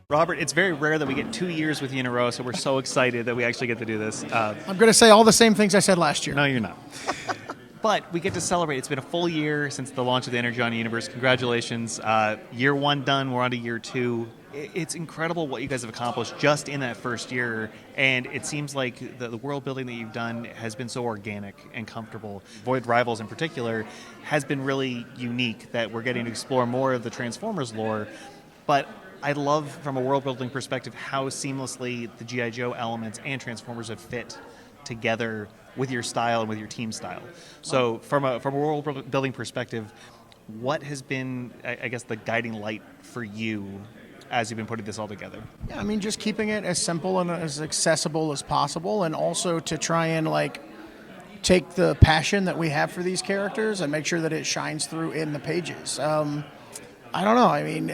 Robert, it's very rare that we get 2 years with you in a row, so we're so excited that we actually get to do this. I'm going to say all the same things I said last year. No, you're not. But we get to celebrate. It's been a full year since the launch of the Energon Universe. Congratulations. Year one done. We're on to year two. It's incredible what you guys have accomplished just in that first year, and it seems like the world building that you've done has been so organic and comfortable. Void Rivals in particular has been really unique that we're getting to explore more of the Transformers lore, but I love, from a world-building perspective, how seamlessly the G.I. Joe elements and Transformers have fit together with your style and with your team style. So from a world-building perspective, what has been, I guess, the guiding light for you as you've been putting this all together? Yeah, I mean, just keeping it as simple and as accessible as possible, and also to try and, take the passion that we have for these characters and make sure that it shines through in the pages. I don't know. I mean,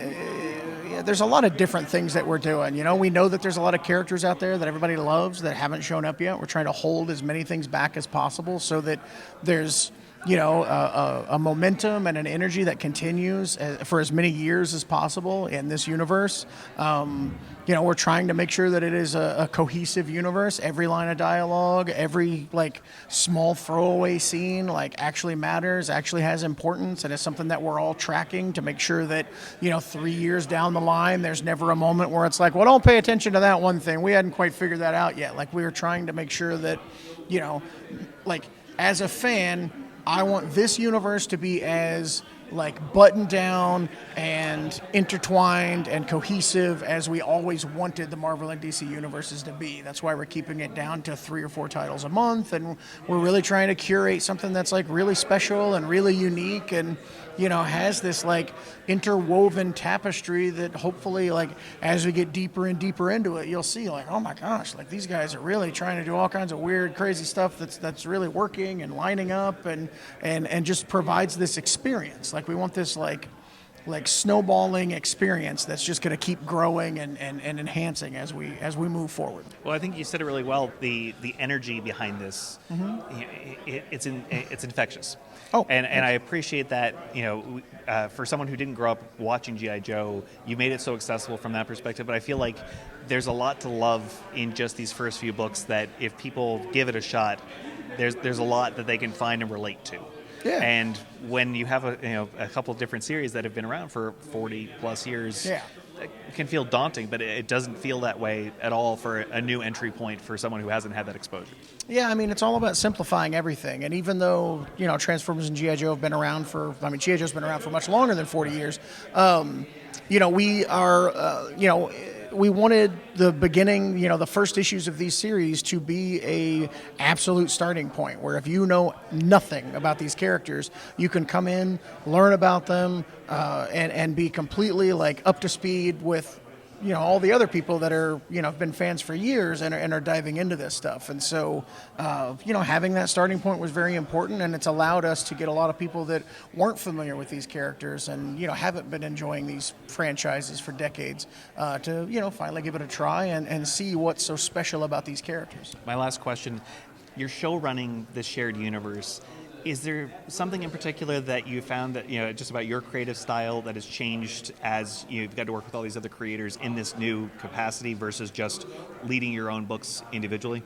there's a lot of different things that we're doing. We know that there's a lot of characters out there that everybody loves that haven't shown up yet. We're trying to hold as many things back as possible so that there's, a momentum and an energy that continues for as many years as possible in this universe. We're trying to make sure that it is a cohesive universe. Every line of dialogue, every small throwaway scene actually matters, actually has importance, and is something that we're all tracking to make sure that 3 years down the line there's never a moment where it's well, don't pay attention to that one thing. We hadn't quite figured that out yet. We were trying to make sure that as a fan, I want this universe to be as buttoned down and intertwined and cohesive as we always wanted the Marvel and DC universes to be. That's why we're keeping it down to 3 or 4 titles a month, and we're really trying to curate something that's really special and really unique, and has this interwoven tapestry that hopefully as we get deeper and deeper into it, you'll see oh my gosh, these guys are really trying to do all kinds of weird, crazy stuff that's really working and lining up and just provides this experience. We want this snowballing experience that's just going to keep growing and enhancing as we move forward. Well, I think you said it really well. The energy behind this, it's infectious. Oh, and I appreciate that. For someone who didn't grow up watching G.I. Joe, you made it so accessible from that perspective. But I feel like there's a lot to love in just these first few books that if people give it a shot, there's a lot that they can find and relate to. Yeah. And when you have a couple of different series that have been around for 40 plus years, yeah, it can feel daunting, but it doesn't feel that way at all for a new entry point for someone who hasn't had that exposure. Yeah, I mean, it's all about simplifying everything. And even though, Transformers and G.I. Joe have been around G.I. Joe's been around for much longer than 40 years, we are, we wanted the beginning, the first issues of these series to be a absolute starting point where if you know nothing about these characters, you can come in, learn about them, and be completely up to speed with all the other people that are have been fans for years and are diving into this stuff. And so having that starting point was very important, and it's allowed us to get a lot of people that weren't familiar with these characters and haven't been enjoying these franchises for decades to finally give it a try and see what's so special about these characters. My last question, you're show running the shared universe. Is there something in particular that you found that, just about your creative style that has changed as you've got to work with all these other creators in this new capacity versus just leading your own books individually?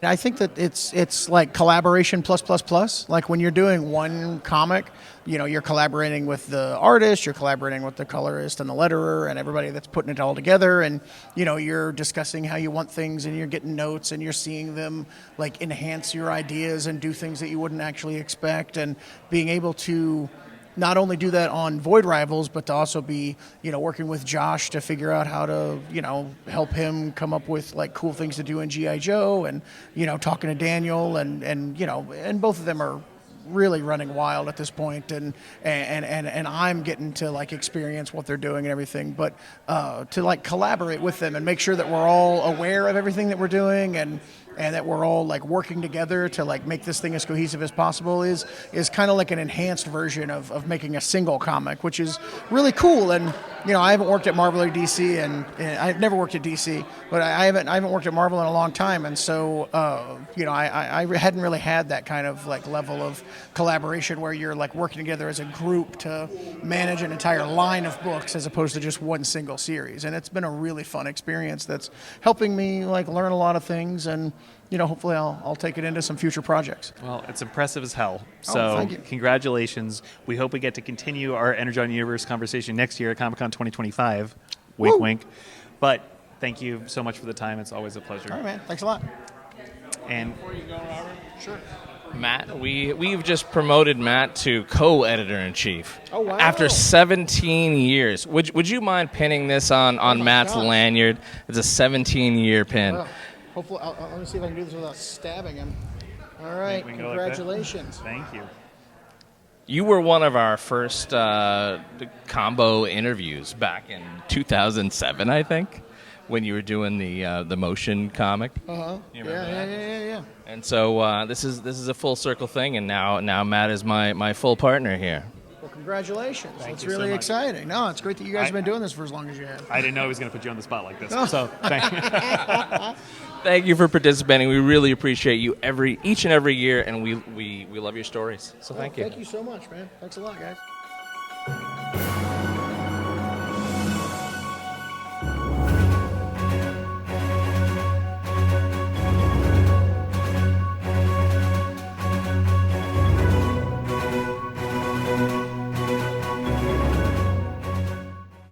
I think that it's collaboration plus. When you're doing one comic, you're collaborating with the artist, you're collaborating with the colorist and the letterer and everybody that's putting it all together, and you're discussing how you want things, and you're getting notes, and you're seeing them enhance your ideas and do things that you wouldn't actually expect, and being able to not only do that on Void Rivals, but to also be, working with Josh to figure out how to, help him come up with cool things to do in G.I. Joe, and, talking to Daniel and both of them are really running wild at this point, and I'm getting to experience what they're doing and everything, but to collaborate with them and make sure that we're all aware of everything that we're doing, and and that we're all like working together to like make this thing as cohesive as possible is kind of like an enhanced version of making a single comic, which is really cool. And you know, I haven't worked at Marvel or DC, and I've never worked at DC, but I haven't worked at Marvel in a long time, and so you know, I hadn't really had that kind of like level of collaboration where you're like working together as a group to manage an entire line of books as opposed to just one single series. And it's been a really fun experience that's helping me like learn a lot of things, and you know, hopefully I'll take it into some future projects. Well, it's impressive as hell. So thank you. Congratulations. We hope we get to continue our Energon Universe conversation next year at Comic-Con 2025. Wink, Woo! wink. But thank you so much for the time. It's always a pleasure. All right, man. Thanks a lot. And Before you go, Robert. Sure. Matt, we've just promoted Matt to co-editor-in-chief. Oh, wow. After 17 years. Would you mind pinning this on my Matt's gosh. lanyard? It's a 17-year pin. Well, hopefully, let me see if I can do this without stabbing him. All right, we can go like that? congratulations. thank you. You were one of our first combo interviews back in 2007, I think, when you were doing the motion comic. Uh-huh. You remember that? Yeah. And so this is a full circle thing, and now Matt is my full partner here. Well, congratulations. It's you so really much. exciting. No, it's great that you guys have been doing this for as long as you have. I didn't know he was going to put you on the spot like this. So thank you. Thank you for participating. We really appreciate you each and every year, and we love your stories. So thank you. Thank you so much, man. Thanks a lot, guys.